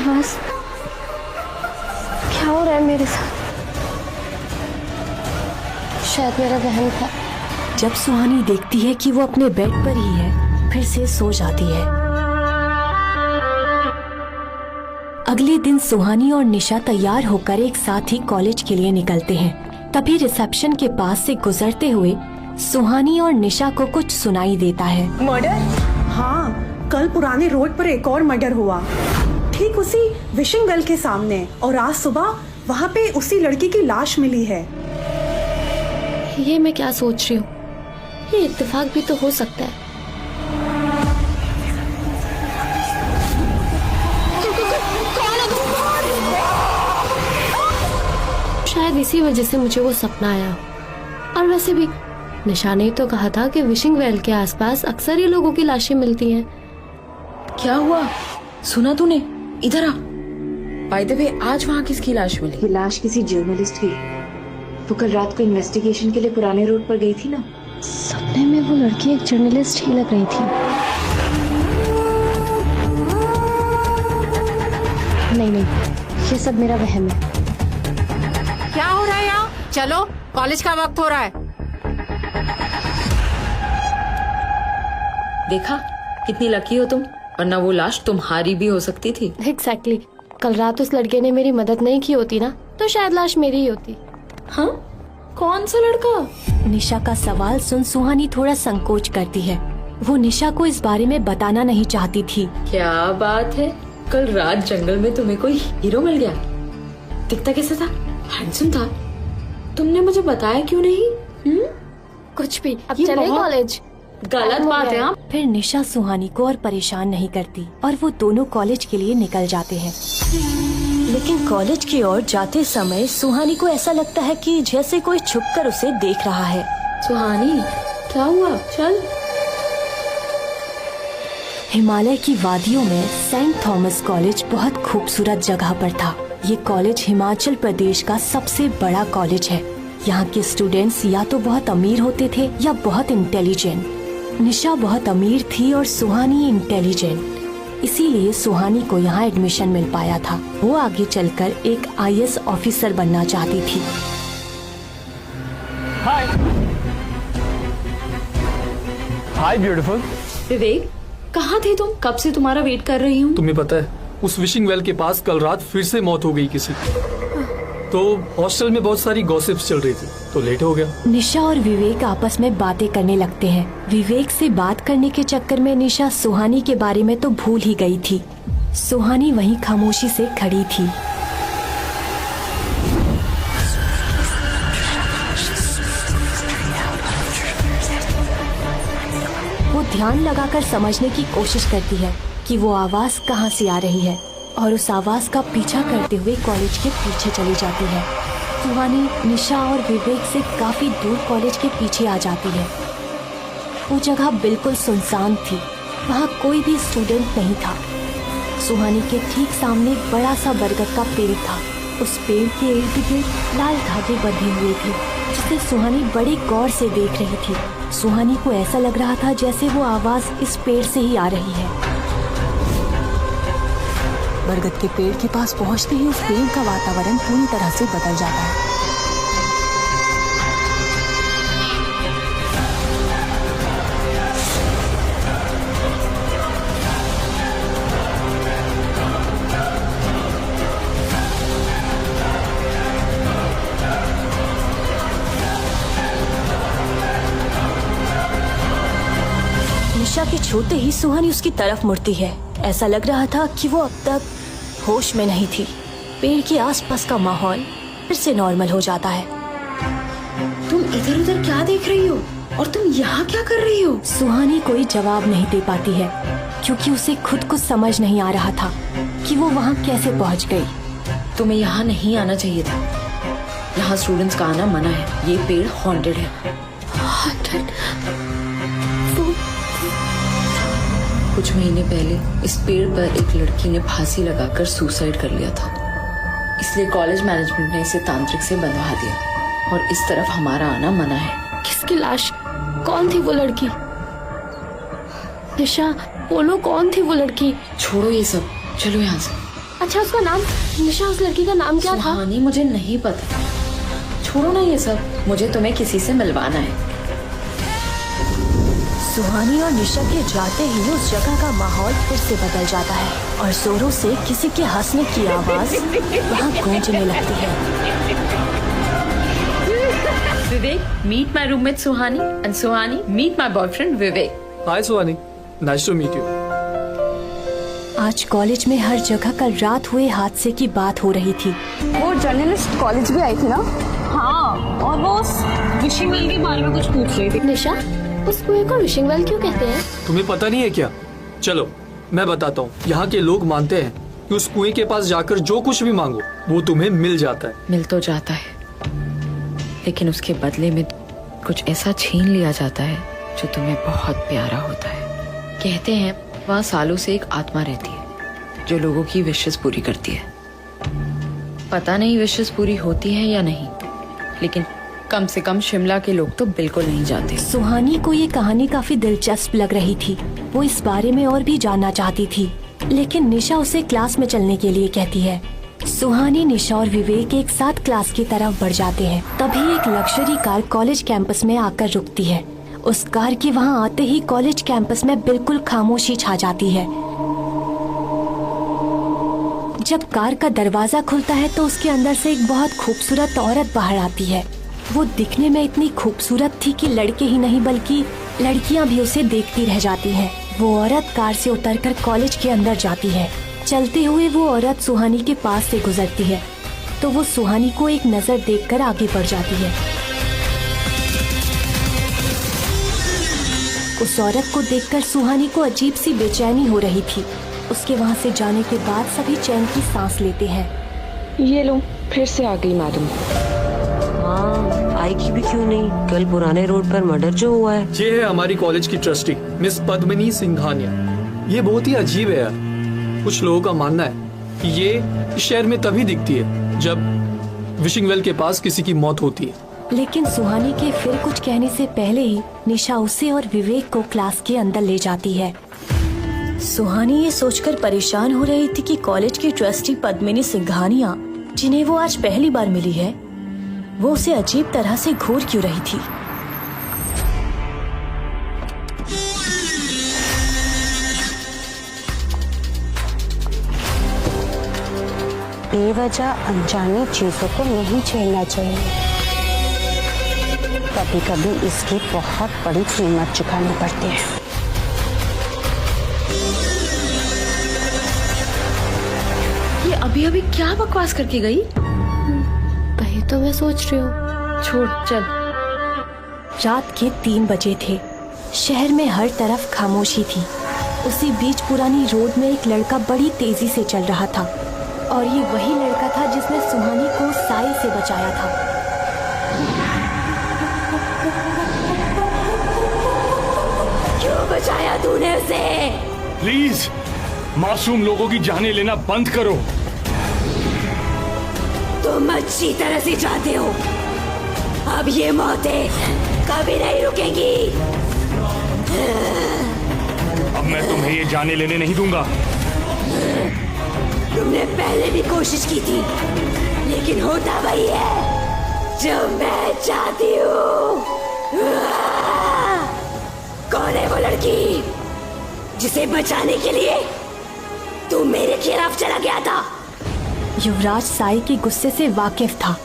आवाज, क्या हो रहा है मेरे साथ? शायद मेरा वहम था। जब सुहानी देखती है कि वो अपने बेड पर ही है, फिर से सो जाती है। अगले दिन सुहानी और निशा तैयार होकर एक साथ ही कॉलेज के लिए निकलते हैं। तभी रिसेप्शन के पास से गुजरते हुए सुहानी और निशा को कुछ सुनाई देता है। मर्डर? हाँ, कल पुराने रोड पर एक और मर्डर हुआ, ठीक उसी विशिंग वेल के सामने, और आज सुबह वहाँ पे उसी लड़की की लाश मिली है। ये मैं क्या सोच रही हूँ? ये इत्तेफाक भी तो हो सकता है। शायद इसी वजह से मुझे वो सपना आया। और वैसे भी निशा ने तो कहा था कि विशिंग वेल के आसपास अक्सर ही लोगों की लाशें मिलती हैं। क्या हुआ? सुना तूने? इधर आ। बाय द वे, आज वहाँ किसकी लाश मिली? ये लाश किसी जर्नलिस्ट की। वो कल रात को इन्वेस्टिगेशन के लिए पुराने रोड पर गई थी ना। सपने में वो लड़की एक जर्नलिस्ट ही लग रही थी। नहीं, ये सब मेरा वहम है। क्या हो रहा है यहाँ? चलो, कॉलेज का वक्त हो रहा है। देखा कितनी लकी हो तुम, वरना वो लाश तुम्हारी भी हो सकती थी। एग्जैक्टली। कल रात उस लड़के ने मेरी मदद नहीं की होती ना, तो शायद लाश मेरी ही होती। हाँ? कौन सा लड़का? निशा का सवाल सुन सुहानी थोड़ा संकोच करती है। वो निशा को इस बारे में बताना नहीं चाहती थी। क्या बात है, कल रात जंगल में तुम्हें कोई हीरो मिल गया? दिखता कैसा था? हैंडसम था। तुमने मुझे बताया क्यों नहीं? कुछ भी। अब ये चले बहुत कॉलेज। गलत बात है। फिर निशा सुहानी को और परेशान नहीं करती और वो दोनों कॉलेज के लिए निकल जाते हैं। लेकिन कॉलेज की ओर जाते समय सुहानी को ऐसा लगता है कि जैसे कोई छुपकर उसे देख रहा है। सुहानी, क्या हुआ? चल। हिमालय की वादियों में सेंट थॉमस कॉलेज बहुत खूबसूरत जगह पर था। ये कॉलेज हिमाचल प्रदेश का सबसे बड़ा कॉलेज है। यहाँ के स्टूडेंट्स या तो बहुत अमीर होते थे या बहुत इंटेलिजेंट। निशा बहुत अमीर थी और सुहानी इंटेलिजेंट, इसीलिए सुहानी को यहाँ एडमिशन मिल पाया था। वो आगे चलकर एक IAS ऑफिसर बनना चाहती थी। हाय ब्यूटीफुल। विवेक, कहाँ थे तुम? कब से तुम्हारा वेट कर रही हूँ। तुम्हें पता है उस विशिंग वेल के पास कल रात फिर से मौत हो गई किसी की। तो हॉस्टल में बहुत सारी गॉसिप्स चल रही थी, तो लेट हो गया। निशा और विवेक आपस में बातें करने लगते हैं। विवेक से बात करने के चक्कर में निशा सुहानी के बारे में तो भूल ही गई थी। सुहानी वहीं खामोशी से खड़ी थी। वो ध्यान लगाकर समझने की कोशिश करती है कि वो आवाज कहाँ से आ रही है और उस आवाज का पीछा करते हुए कॉलेज के पीछे चली जाती है। सुहानी निशा और विवेक से काफी दूर कॉलेज के पीछे आ जाती है। वो जगह बिल्कुल सुनसान थी, वहाँ कोई भी स्टूडेंट नहीं था। सुहानी के ठीक सामने एक बड़ा सा बरगद का पेड़ था। उस पेड़ के इर्द गिर्द लाल धागे बंधे हुए थे, जिसे सुहानी बड़े गौर से देख रही थी। सुहानी को ऐसा लग रहा था जैसे वो आवाज इस पेड़ से ही आ रही है। बरगद के पेड़ के पास पहुंचते ही उस पेड़ का वातावरण पूरी तरह से बदल जाता है। निशा के छूते ही सुहानी उसकी तरफ मुड़ती है। ऐसा लग रहा था कि वो अब तक होश में नहीं थी। पेड़ के आसपास का माहौल फिर से नॉर्मल हो जाता है। तुम इधर उधर क्या देख रही हो और तुम यहाँ क्या कर रही हो? सुहानी कोई जवाब नहीं दे पाती है क्योंकि उसे खुद को समझ नहीं आ रहा था कि वो वहाँ कैसे पहुँच गई। तुम्हें यहाँ नहीं आना चाहिए था। यहाँ स्टूडेंट्स का आना मना है। ये पेड़ हॉन्टेड है। कुछ महीने पहले इस पेड़ पर एक लड़की ने फांसी लगाकर सुसाइड कर लिया था, इसलिए कॉलेज मैनेजमेंट ने इसे तांत्रिक से बंधवा दिया और इस तरफ हमारा आना मना है। किसकी लाश? कौन थी वो लड़की? निशा, बोलो कौन थी वो लड़की? छोड़ो ये सब, चलो यहाँ से। अच्छा उसका नाम, निशा उस लड़की का नाम क्या था? सुहानी, मुझे नहीं पता। छोड़ो ना ये सब, मुझे तुम्हें किसी से मिलवाना है। सुहानी और निशा के जाते ही उस जगह का माहौल फिर से बदल जाता है और जोरों से किसी के हंसने की आवाज वहाँ गूंजने लगती है। Vivek, meet my roommate Suhani, and Suhani, meet my boyfriend Vivek. Hi Suhani, nice to meet you. आज कॉलेज में हर जगह कल रात हुए हादसे की बात हो रही थी। वो जर्नलिस्ट कॉलेज भी आई थी ना? हाँ, और वो विशिंग वेल के बारे में कुछ पूछ रही थी। निशा, उस कुएं को विशिंग वेल क्यों कहते हैं? तुम्हें पता नहीं है क्या? चलो मैं बताता हूँ। यहाँ के लोग मानते हैं कि उस कुएं के पास जाकर जो कुछ भी मांगो वो तुम्हें मिल जाता है। मिल तो जाता है, लेकिन उसके बदले में कुछ ऐसा छीन लिया जाता है जो तुम्हें बहुत प्यारा होता है। कहते हैं वहाँ सालों से एक आत्मा रहती है जो लोगों की विशेस पूरी करती है। पता नहीं विशेस पूरी होती है या नहीं, लेकिन कम से कम शिमला के लोग तो बिल्कुल नहीं जाते। सुहानी को ये कहानी काफी दिलचस्प लग रही थी। वो इस बारे में और भी जानना चाहती थी, लेकिन निशा उसे क्लास में चलने के लिए कहती है। सुहानी, निशा और विवेक एक साथ क्लास की तरफ बढ़ जाते हैं। तभी एक लग्जरी कार कॉलेज कैंपस में आकर रुकती है। उस कार के वहाँ आते ही कॉलेज कैंपस में बिल्कुल खामोशी छा जाती है। जब कार का दरवाजा खुलता है तो उसके अंदर से एक बहुत खूबसूरत औरत बाहर आती है। वो दिखने में इतनी खूबसूरत थी कि लड़के ही नहीं बल्कि लड़कियां भी उसे देखती रह जाती हैं। वो औरत कार से उतरकर कॉलेज के अंदर जाती है। चलते हुए वो औरत सुहानी के पास से गुजरती है तो वो सुहानी को एक नजर देखकर आगे बढ़ जाती है। उस औरत को देखकर सुहानी को अजीब सी बेचैनी हो रही थी। उसके वहाँ से जाने के बाद सभी चैन की सांस लेते हैं। ये लो, फिर से आ गई मैडम। हाँ, आएगी भी क्यों नहीं। कल पुराने रोड पर मर्डर जो हुआ है। ये है हमारी कॉलेज की ट्रस्टी मिस पद्मिनी सिंघानिया। ये बहुत ही अजीब है यार। कुछ लोगों का मानना है कि ये इस शहर में तभी दिखती है जब विशिंग वेल के पास किसी की मौत होती है। लेकिन सुहानी के फिर कुछ कहने से पहले ही निशा उसे और विवेक को क्लास के अंदर ले जाती है। सुहानी ये सोचकर परेशान हो रही थी कि कॉलेज की ट्रस्टी पद्मिनी सिंघानिया, जिन्हें वो आज पहली बार मिली है, वो उसे अजीब तरह से घूर क्यों रही थी। बेवजह अनजानी चीजों को नहीं छेड़ना चाहिए। कभी कभी इसकी बहुत बड़ी कीमत चुकानी पड़ती है। ये अभी अभी क्या बकवास करके गई? वही तो मैं सोच रही हूँ। छोड़, चल। रात के 3 बजे थे। शहर में हर तरफ खामोशी थी। उसी बीच पुरानी रोड में एक लड़का बड़ी तेजी से चल रहा था और ये वही लड़का था जिसने सुहानी को साए से बचाया था। क्यों बचाया तूने उसे? प्लीज मासूम लोगों की जानें लेना बंद करो। तुम अच्छी तरह से जानते हो अब ये मौतें कभी नहीं रुकेंगी। अब मैं तुम्हें ये जाने लेने नहीं दूंगा। तुमने पहले भी कोशिश की थी, लेकिन होता वही है जो मैं चाहती हूँ। कौन है वो लड़की जिसे बचाने के लिए तू मेरे खिलाफ चला गया था? युवराज साई के गुस्से से वाकिफ था,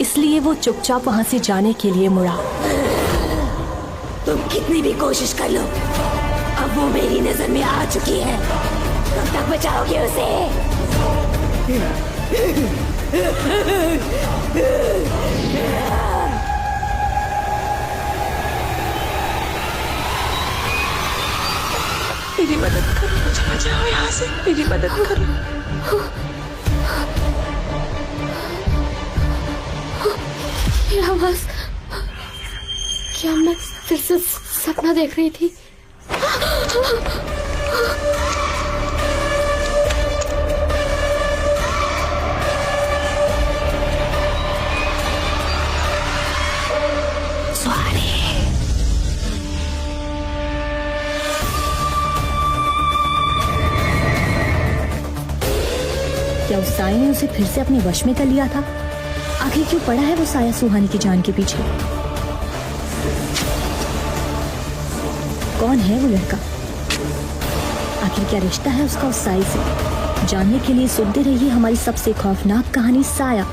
इसलिए वो चुपचाप वहाँ से जाने के लिए मुड़ा। तुम कितनी भी कोशिश कर लो, अब वो मेरी नजर में आ चुकी है। कब तक बचाओगे उसे? मेरी मदद करो, मुझे बचाओ यहाँ से। मेरी मदद करो। ये आवाज, क्या मैं फिर से सपना देख रही थी? क्या उस साया ने उसे फिर से अपने वश में कर लिया था? आखिर क्यों पड़ा है वो साया सुहानी की जान के पीछे? कौन है वो लड़का? आखिर क्या रिश्ता है उसका उस साई से? जानने के लिए सुनते रहिए हमारी सबसे खौफनाक कहानी साया।